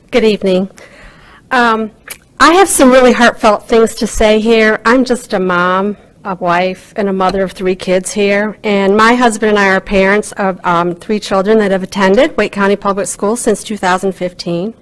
Good evening. I have some really heartfelt things to say here. I'm just a mom, a wife, and a mother of 3 kids here, and my husband and I are parents of 3 children that have attended Wake County Public Schools since 2015.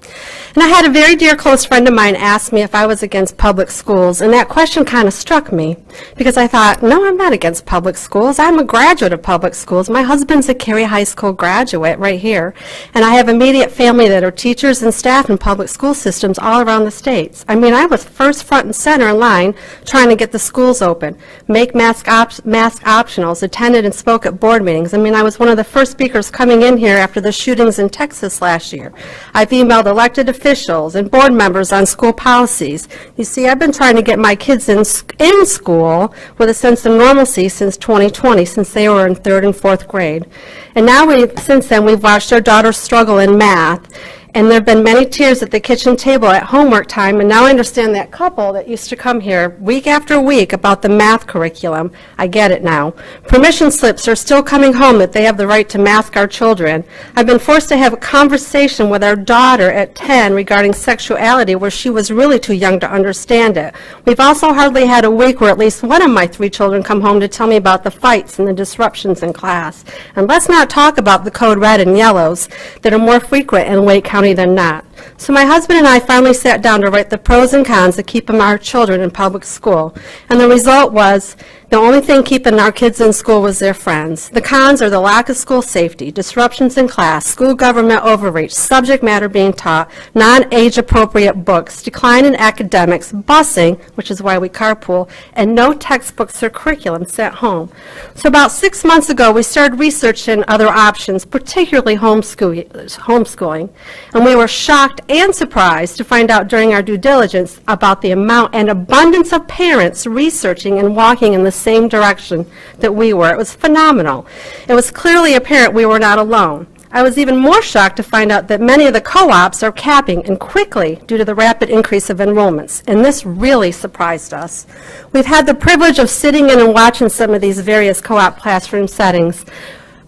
And I had a very dear close friend of mine ask me if I was against public schools, and that question kind of struck me because I thought, no, I'm not against public schools. I'm a graduate of public schools. My husband's a Cary High School graduate right here, and I have immediate family that are teachers and staff in public school systems all around the states. I mean, I was first front and center in line trying to get the schools open, make mask optionals, attended and spoke at board meetings. I mean, I was one of the first speakers coming in here after the shootings in Texas last year. I've emailed elected officials and board members on school policies. You see, I've been trying to get my kids in school with a sense of normalcy since 2020, since they were in 3rd and 4th grade. And now, since then, we've watched our daughters struggle in math. And there have been many tears at the kitchen table at homework time, and now I understand that couple that used to come here week after week about the math curriculum. I get it now. Permission slips are still coming home that they have the right to mask our children. I've been forced to have a conversation with our daughter at 10 regarding sexuality where she was really too young to understand it. We've also hardly had a week where at least one of my 3 children come home to tell me about the fights and the disruptions in class. And let's not talk about the code red and yellows that are more frequent in Wake County than not. So my husband and I finally sat down to write the pros and cons of keeping our children in public school. And the result was the only thing keeping our kids in school was their friends. The cons are the lack of school safety, disruptions in class, school government overreach, subject matter being taught, non-age appropriate books, decline in academics, busing, which is why we carpool, and no textbooks or curriculum sent home. So about 6 months ago, we started researching other options, particularly homeschooling. And we were shocked and surprised to find out during our due diligence about the amount and abundance of parents researching and walking in the same direction that we were. It was phenomenal. It was clearly apparent we were not alone. I was even more shocked to find out that many of the co-ops are capping, and quickly, due to the rapid increase of enrollments, and this really surprised us. We've had the privilege of sitting in and watching some of these various co-op classroom settings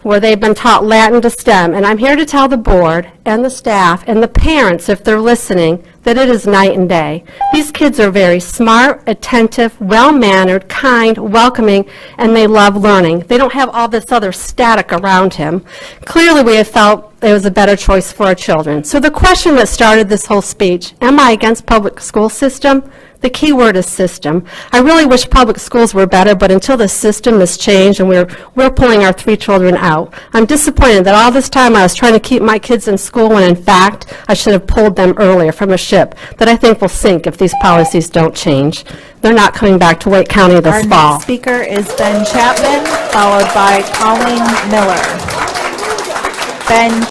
where they've been taught Latin to STEM, and I'm here to tell the board and the staff and the parents, if they're listening, that it is night and day. These kids are very smart, attentive, well-mannered, kind, welcoming, and they love learning. They don't have all this other static around him. Clearly, we have felt it was a better choice for our children. So the question that started this whole speech, am I against public school system? The key word is system. I really wish public schools were better, but until the system is changed and we're pulling our 3 children out. I'm disappointed that all this time I was trying to keep my kids in school when in fact I should have pulled them earlier from a ship that I think will sink if these policies don't change. They're not coming back to Wake County this fall. Our next speaker is Ben Chapman, followed by Colleen Miller. Ben